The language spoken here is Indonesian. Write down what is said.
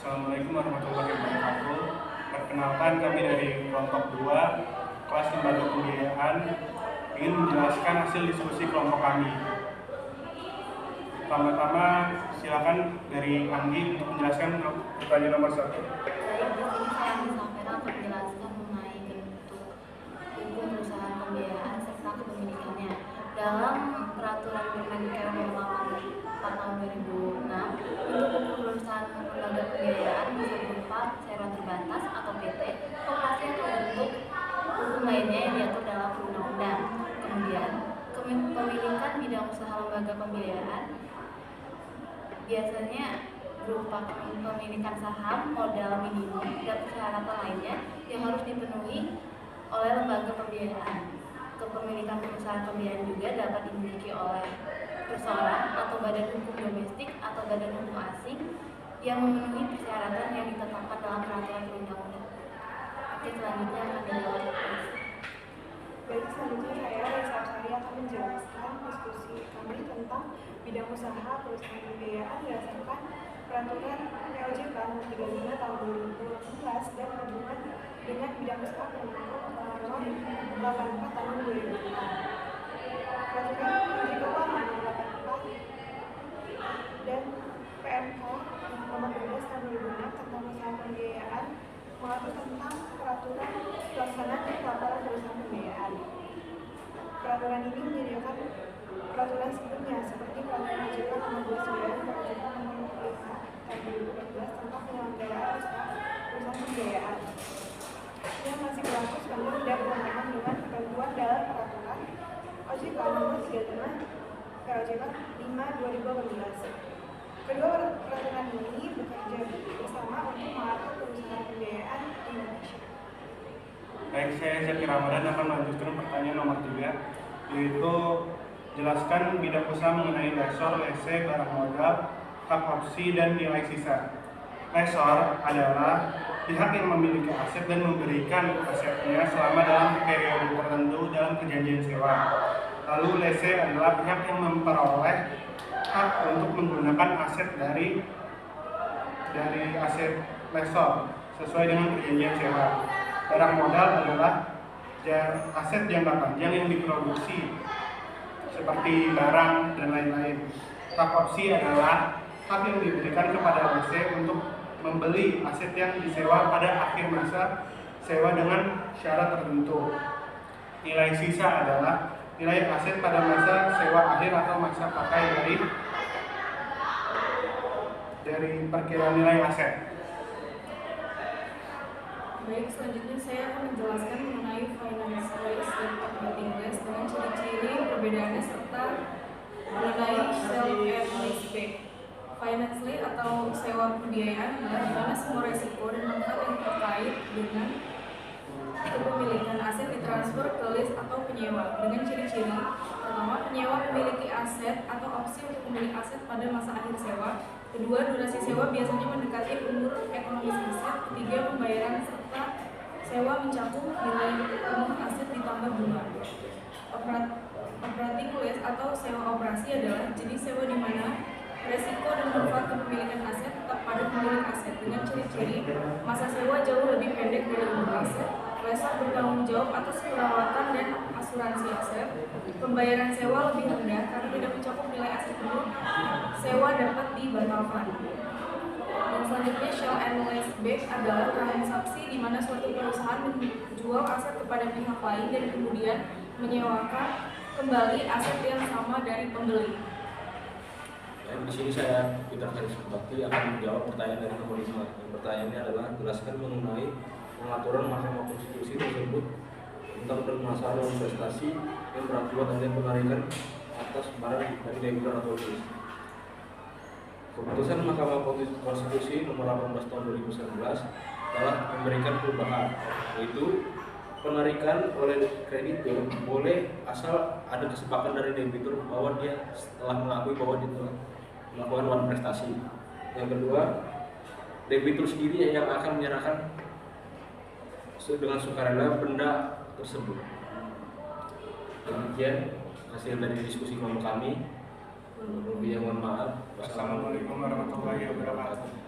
Assalamualaikum warahmatullahi wabarakatuh. Perkenalkan, kami dari kelompok 2 kelas lembaga pembiayaan ingin menjelaskan hasil diskusi kelompok kami. Pertama-tama silakan dari Anggi untuk menjelaskan pertanyaan nomor 1. Baik, di sini saya disampaikan untuk menjelaskan mengenai bentuk hukum perusahaan pembiayaan serta kepemilikannya. Dalam peraturan Permenkeu nomor 84 tahun 2006, bentuk hukum perusahaan lembaga pembiayaan bisa berupa sewa terbatas atau PT, koperasi atau bentuk hukum lainnya yang diatur dalam perundang-undang. Kemudian, kepemilikan bidang usaha lembaga pembiayaan biasanya berupa kepemilikan saham, modal minimum, dan persyaratan lainnya yang harus dipenuhi oleh lembaga pembiayaan. Kepemilikan perusahaan pembiayaan juga dapat dimiliki oleh perseorangan atau badan hukum domestik atau badan hukum asing yang memenuhi persyaratan yang ditetapkan dalam peraturan perundang-undang. Oke, selanjutnya akan dijawab. Baik, selanjutnya saya Raisa Aksari akan menjelaskan diskusi kami tentang bidang usaha perusahaan pembiayaan berdasarkan peraturan POJK nomor 35 tahun 2018 dan berhubungan dengan bidang usaha nomor 84 tahun 2006. Peraturan Menteri Keuangan nomor 84 dan PMK nomor 12 tahun 2006 tentang usaha pembiayaan mengatur tentang peraturan pelaksanaan dan pelaporan perusahaan pembiayaan. Peraturan ini menyediakan peraturan sebelumnya seperti peraturan OJK nomor 29 dan OJK nomor 45 tahun 2014 tentang penyelenggaraan usaha perusahaan pembiayaan yang masih berlaku sepanjang dan bertentangan dengan ketentuan dalam peraturan OJK nomor 35 POJK 5 2018. Kedua peraturan ini bekerja bersama untuk mengatur perusahaan pembiayaan di Indonesia. Baik, saya Zaki Ramadan akan melanjutkan pertanyaan nomor 3, yaitu jelaskan bidang usaha mengenai lesor, lese, barang modal, hak opsi, dan nilai sisa. Lesor adalah pihak yang memiliki aset dan memberikan asetnya selama dalam periode tertentu dalam perjanjian sewa. Lalu lese adalah pihak yang memperoleh hak untuk menggunakan aset dari aset lesor sesuai dengan perjanjian sewa. Barang modal adalah aset jangka panjang yang diproduksi seperti barang dan lain-lain. Hak opsi adalah hak yang diberikan kepada lese untuk membeli aset yang disewa pada akhir masa sewa dengan syarat tertentu. Nilai sisa adalah nilai aset pada masa sewa akhir atau masa pakai dari perkiraan nilai aset. Baik, selanjutnya saya akan menjelaskan mengenai finance lease dan operating lease dengan ciri-ciri perbedaannya serta mengenai sell and leaseback. Finance lease atau sewa pembiayaan adalah di mana semua resiko dan manfaat yang terkait dengan kepemilikan aset ditransfer ke lease atau penyewa dengan ciri-ciri. Pertama, penyewa memiliki aset atau opsi untuk memiliki aset pada masa akhir sewa. Kedua, durasi sewa biasanya mendekati umur ekonomis aset. Ketiga, pembayaran serta sewa mencakup nilai umur aset ditambah bunga. Operating lease atau sewa operasi adalah jenis sewa di mana resiko dan manfaat kepemilikan aset tetap pada pemilik aset dengan ciri-ciri masa sewa jauh lebih pendek dari umur aset. Lesor bertanggung jawab atas perawatan dan asuransi aset. Pembayaran sewa lebih rendah karena tidak mencakup nilai aset penuh. Sewa dapat dibatalkan. Dan selanjutnya, sell and leaseback adalah transaksi di mana suatu perusahaan menjual aset kepada pihak lain dan kemudian menyewakan kembali aset yang sama dari pembeli. Dan di sini saya Peter Haris Bakti akan menjawab pertanyaan dari nomor 5. Pertanyaannya adalah jelaskan mengenai pengaturan Mahkamah Konstitusi tersebut tentang permasalahan investasi yang berakibat adanya penarikan atas barang dari debitur atau lease. Keputusan Mahkamah Konstitusi nomor 18 tahun 2019 telah memberikan perubahan, yaitu penarikan oleh kreditur boleh asal ada kesepakatan dari debitur bahwa dia telah mengakui bahwa dia telah melakukan uang prestasi. Yang kedua, debitur sendiri yang akan menyerahkan dengan sukarela benda tersebut. Demikian hasil dari diskusi kelompok kami. Lebih yang mohon maaf. Wassalamualaikum warahmatullahi wabarakatuh.